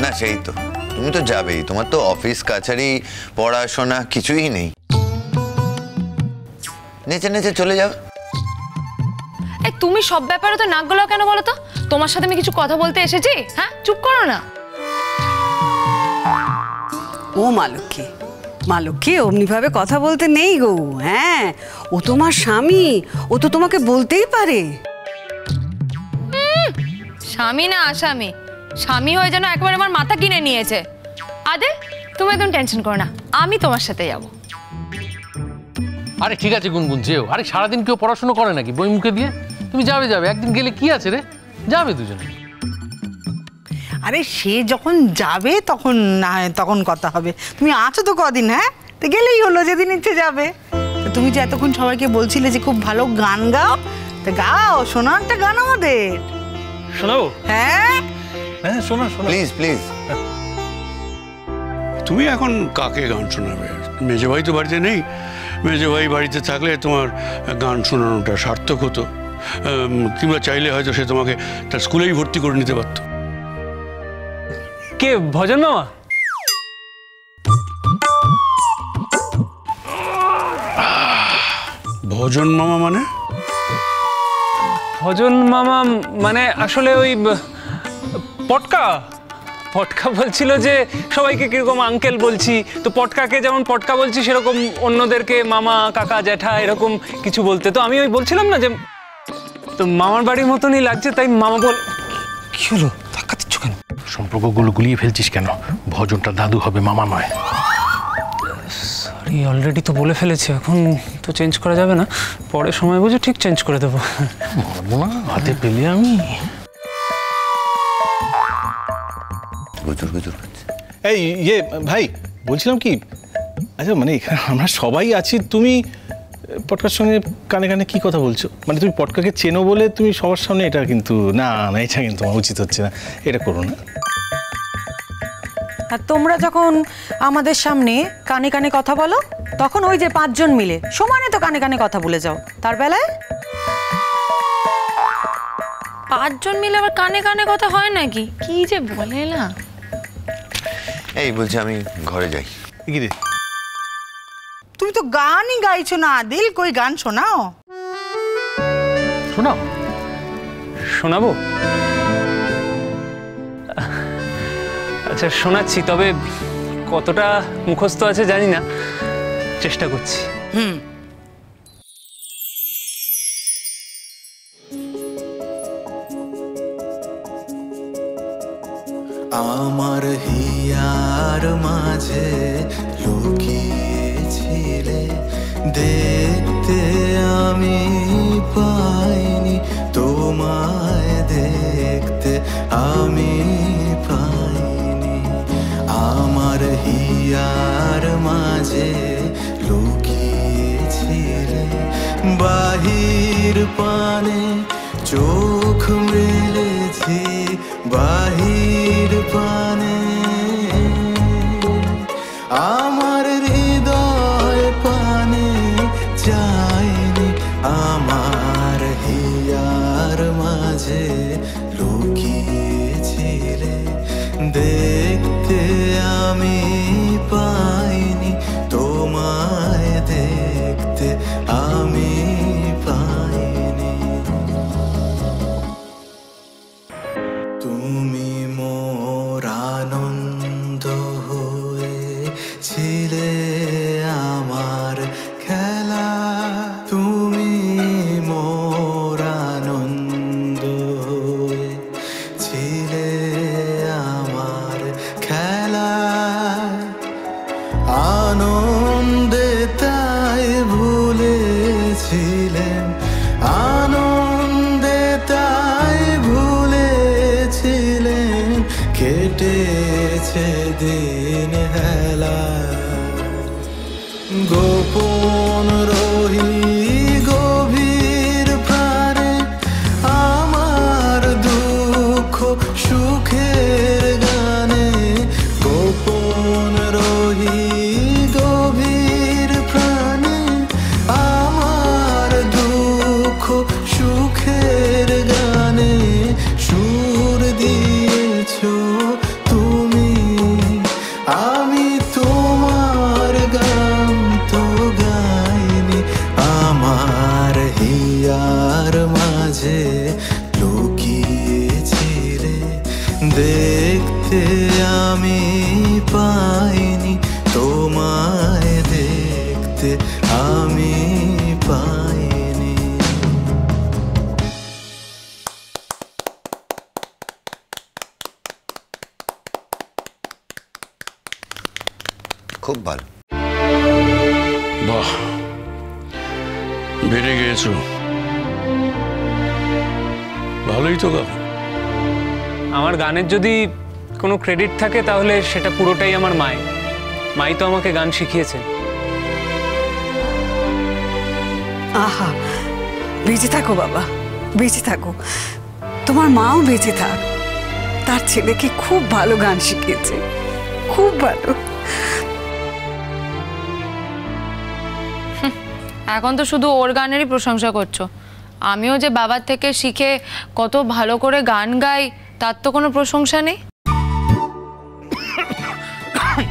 না সেই তো, তুমি তো যাবেই, তোমার তো অফিস কাছারি পড়াশোনা কিছুই নেই, নেচে নেচে চলে যাও। এই তুমি সব ব্যাপারে তো নাক গলাও কেন বলো তো? তোমার সাথে আমি কিছু কথা বলতে এসেছি, হ্যাঁ চুপ করো না। ও মা লক্ষ্মী অমনি ভাবে কথা বলতে নেই গো। হ্যাঁ, ও তোমার স্বামী, ও তো তোমাকে বলতেই পারে। স্বামী না আসামি, স্বামী হয়ে যেন একবার আমার মাথা কিনে নিয়েছে। আদে তুমি একদম টেনশন করো না, আমি তোমার সাথে যাব। আরে ঠিক আছে গুনগুন যেও। আরে সারাদিন কেউ পড়াশোনা করে নাকি বই মুখে দিয়ে? তুমি যাবে একদিন গেলে কি আছে রে, যাবে দুজনে। আরে সে যখন যাবে তখন না, তখন কথা হবে। তুমি আছো তো কদিন, হ্যাঁ তো গেলেই হলো, যেদিন ইচ্ছে যাবে। তুমি যে এতক্ষণ সবাইকে বলছিলে যে খুব ভালো গান গাও, তা গাও, শোনো একটা গান আমাদের। শোনাবো? হ্যাঁ হ্যাঁ শোনা শোনা প্লিজ প্লিজ। তুমি এখন কাকে গান শোনাবে? মেজো ভাই তো বাড়িতে নেই, মেজো ভাই বাড়িতে থাকলে তোমার গান শোনানোটা সার্থক হতো। কিংবা চাইলে হয়তো সে তোমাকে তার স্কুলেই ভর্তি করে নিতে পারত। কে, ভজন মামা? ভজন মামা মানে? ভজন মামা মানে আসলে ওই পটকা পটকা বলছিল যে সবাইকে কিরকম আঙ্কেল বলছি, তো পটকাকে যেমন পটকা বলছি সেরকম অন্যদেরকে মামা কাকা জ্যাঠা এরকম কিছু বলতে। তো আমি ওই বলছিলাম না যে তো মামার বাড়ির মতনই লাগছে, তাই মামা বল। কি হলো, ধাক্কা দিচ্ছ কেন? সম্পর্কগুলো গুলিয়ে ফেলছিস কেন? ভজনটা দাদু হবে, মামা নয়। সরি, অলরেডি তো বলে ফেলেছি, এখন তো চেঞ্জ করা যাবে না, পরে সময় বুঝে ঠিক চেঞ্জ করে দেবো। মারবো না, হাতে পেলে আমি। গুজুর গুজুর করছে। এই ইয়ে ভাই বলছিলাম কি, আচ্ছা মানে এখানে আমরা সবাই আছি, তুমি পটকার সঙ্গে কানে কানে কি কথা বলছো? মানে তুমি পটকাকে চেনো বলে তুমি সবার সামনে এটা, কিন্তু না না এটা কিন্তু আমার উচিত হচ্ছে না, এটা করো না। আর তোমরা যখন আমাদের সামনে কানে কানে কথা বলো, তখন ওই যে 5 জন মিলে সমানে তো কানে কানে কথা বলে যাও, তার বেলায় 5 জন মিলে আবার কানে কানে কথা হয় নাকি? কি যে বলে না। এই বলছি আমি ঘরে যাই। কি রে, তুমি তো গানই গাইছো না আদিল, কই গান শোনাও। শোনাও? শোনাবো? আচ্ছা শোনাচ্ছি, তবে কতটা মুখস্থ আছে জানি না, চেষ্টা করছি। আমার হিয়ার মাঝে লুকিয়েছিলে, দেখতে আমি পাইনি তোমায়, দেখতে আমি পাইনি। আমার হিয়ার মাঝে লুকিয়েছিলে, বাহির পানে চোখ মেলেছি, বাহির পানে আমার হৃদয় পানে চাইনি। আমার হিয়ার মাঝে লুকিয়েছিলে, দেখতে আমি পাইনি তোমায়, দেখতে আমি পাইনি। তুমি মোর আনন্দ হয়েছিলে, আমার খেলা, তুমি মোর আনন্দ হয়েছিলে, আমার খেলা। আনন্দে তাই ভুলেছিলেন, আনন্দে তাই ভুলেছিলেন, কেটেছে দিন হেলা। গোপন রহি গভীর প্রাণে, আমার দুঃখ সুখের গানে। গোপন রহি গভীর প্রাণে, আমার দুঃখ সুখের গানে। সুর দিয়েছো তুমি দেখতে আমি পাইনি, তোমায় দেখতে আমি পাইনি। খুব ভালো। বাহ, বেড়ে গিয়েছো, ভালোই তো গাও। আমার গানের যদি কোনো ক্রেডিট থাকে তাহলে সেটা পুরোটাই আমার মায়ের। মাই তো আমাকে গান শিখিয়েছেন। আহা, বেঁচে থাকো বাবা, বেঁচে থাকো। তোমার মাও বেঁচে থাক, তার ছেলেকে খুব ভালো গান শিখিয়েছে, খুব ভালো। এখন তো শুধু ওর গানেরই প্রশংসা করছো। আমিও যে বাবার থেকে শিখে কত ভালো করে গান গাই তার তো কোনো প্রশংসা নেই।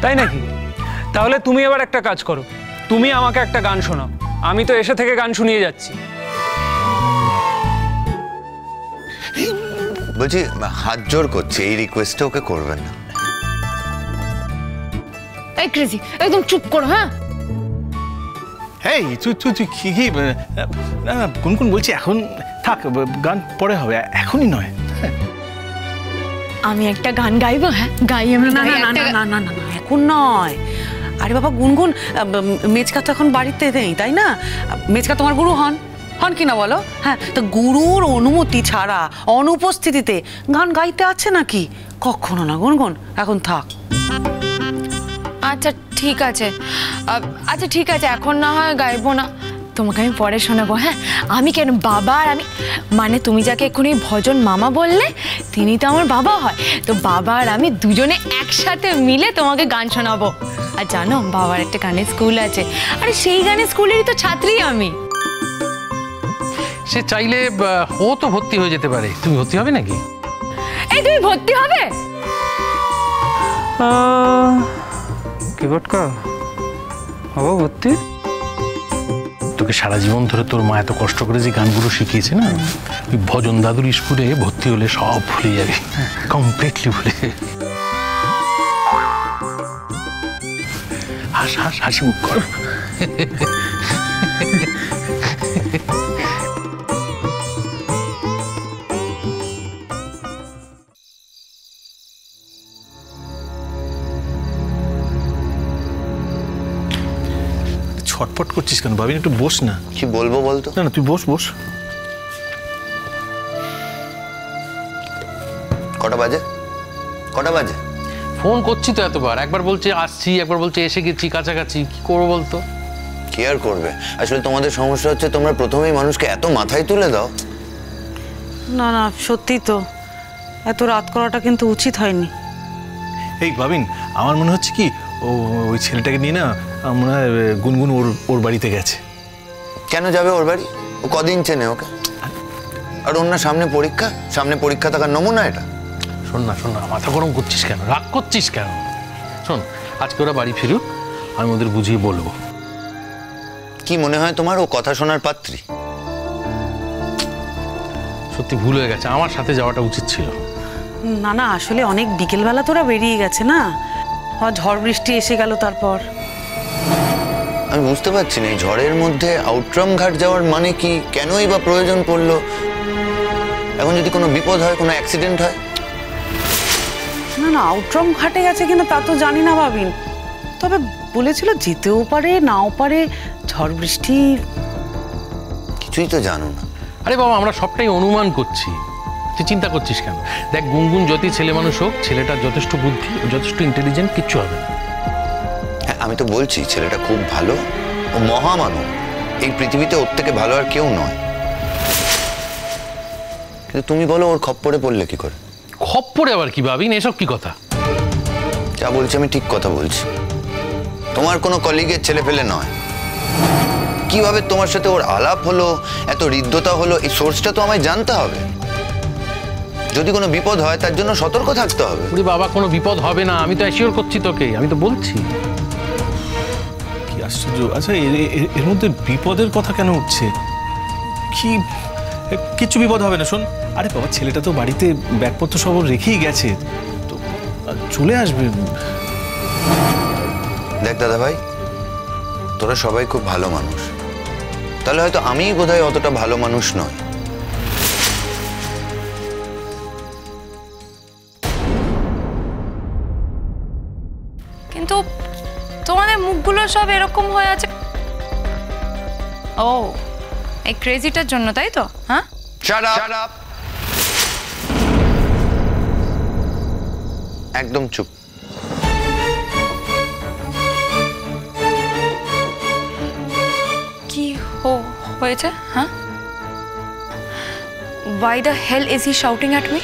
তাই নাকি? তাহলে তুমি এবার একটা কাজ করো, তুমি আমাকে একটা গান শোনাও। আমি তো এসে থেকে গান শুনিয়ে যাচ্ছি। বলছি, হাত জোর করছি, এই রিকোয়েস্টটা ওকে করবেন না। এই ক্রেজি, একদম চুপ করো। হ্যাঁ, এই তুই তুই তুই কি কি না না, গুনগুন বলছি এখন থাক, গান পরে হবে, এখনই নয়। আমি একটা গান গাইবো। হ্যাঁ, গাই আমরা। না না না না না না না, এখন নয়। আরে বাবা গুনগুন, মেচকা তো এখন বাড়িতে নেই, তাই না? মেচকা তোমার গুরু হন হন কি না বলো? হ্যাঁ, তো গুরুর অনুমতি ছাড়া অনুপস্থিতিতে গান গাইতে আছে নাকি? কখনো না গুনগুন, এখন থাক। আচ্ছা ঠিক আছে, আচ্ছা ঠিক আছে, এখন না হয় গাইবো না, তোমাকে আমি পরে শোনাবো। হ্যাঁ, আমি কেন, বাবা আর আমি, মানে তুমি যাকে এক্ষুনি ভজন মামা বললে তিনি তো আমার বাবা হয়, তো বাবা আর আমি দুজনে একসাথে মিলে তোমাকে গান শোনাবো। আর জানো, বাবার একটা গানের স্কুল আছে, আরে সেই গানের স্কুলেরই তো ছাত্রী আমি। সে চাইলে ও তো ভর্তি হয়ে যেতে পারে, তুমি ভর্তি হবে নাকি? এই তুমি ভর্তি হবে? কি বটকা, হবো ভর্তি? তোকে সারা জীবন ধরে তোর মা এত কষ্ট করে যে গানগুলো শিখিয়েছে না, ওই ভজন দাদুর স্কুলে ভর্তি হলে সব ভুলে যাবে, কমপ্লিটলি ভুলে যাবে। হাস হাস, হাসি মুখ কর। ছটপট করছিস কেন ভাবিন? একটু বস না। কি বলবো বলতো? না না, তুই বস বস। কটা বাজে? কটা বাজে? ফোন করছি তো এতবার, একবার বলছে আসছি, একবার বলছে এসে গেছি কাছাকাছি, কি করবো বলতো? কি আর করবে, আসলে তোমাদের সমস্যা হচ্ছে তোমরা প্রথমেই মানুষকে এত মাথায় তুলে দাও। না না, সত্যি তো এত রাত করাটা কিন্তু উচিত হয়নি। এই ভাবিন, আমার মনে হচ্ছে কি ওই ছেলেটাকে নিয়ে না আমরা গুনগুন ওর বাড়িতে গেছে। কেন যাবে ওর বাড়ি? ও কদিন চেনে ওকে? আর ওর না সামনে পরীক্ষা, সামনে পরীক্ষা থাকার নমুনা এটা। শোন না শোন না, মাথা গরম করছিস কেন, রাগ করছিস কেন? শোন, আজকে ওরা বাড়ি ফিরুক, আমি ওদের বুঝিয়ে বলবো। কি মনে হয় তোমার ও কথা শোনার পাত্রী? সত্যি ভুল হয়ে গেছে, আমার সাথে যাওয়াটা উচিত ছিল। না না, আসলে অনেক বিকেলবেলা তোরা বেরিয়ে গেছে না, ঝড় বৃষ্টি এসে গেল তারপর। আমি বুঝতে পারছি না এই ঝড়ের মধ্যে আউটরাম ঘাট যাওয়ার মানে কি, কেনই বা প্রয়োজন পড়লো? এখন যদি কোনো বিপদ হয়, কোনো অ্যাক্সিডেন্ট হয়? না না, আউটরাম ঘাটে গেছে কিনা তা তো জানি না ভাবিন, তবে বলেছিল যেতেও পারে নাও পারে, ঝড় বৃষ্টি। কিছুই তো জানো না। আরে বাবা, আমরা সবটাই অনুমান করছি, তুই চিন্তা করছিস কেন? দেখ, গুনগুন যতই ছেলে মানুষ হোক, ছেলেটার যথেষ্ট বুদ্ধি, যথেষ্ট ইন্টেলিজেন্ট, কিচ্ছু হবে না। হ্যাঁ, আমি তো বলছি ছেলেটা খুব ভালো, ও মহামানব, এই পৃথিবীতে ওর থেকে ভালো আর কেউ নয়। কিন্তু তুমি বলো ওর খপ্পরে পড়লে কি করে? খপ্পরে আবার কি ভাবিন, এসব কি কথা? যা বলছি আমি ঠিক কথা বলছি। তোমার কোনো কলিগের ছেলে ফেলে নয়। কিভাবে তোমার সাথে ওর আলাপ হলো, এত হৃদ্যতা হলো, এই সোর্সটা তো আমায় জানতে হবে। যদি কোনো বিপদ হয় তার জন্য সতর্ক থাকতে হবে। ওরে বাবা, কোনো বিপদ হবে না, আমি তো অ্যাসিওর করছি তোকে, আমি তো বলছি। কি আশ্চর্য! আচ্ছা, এর মধ্যে বিপদের কথা কেন উঠছে? কি কিচ্ছু বিপদ হবে না। শোন, আরে বাবা, ছেলেটা তো বাড়িতে ব্যাগপত্র সব রেখেই গেছে, তো চলে আসবে। দেখ দাদা ভাই, তোরা সবাই খুব ভালো মানুষ, তাহলে হয়তো আমি বোধহয় অতটা ভালো মানুষ নয়। কিন্তু তোমাদের মুখগুলো সব এরকম হয়ে আছে। ও, এই ক্রেজিটার জন্য, তাই তো? হ্যাঁ, Shut up! একদম চুপ। কি হয়েছে? হ্যাঁ, why the hell is he shouting at me?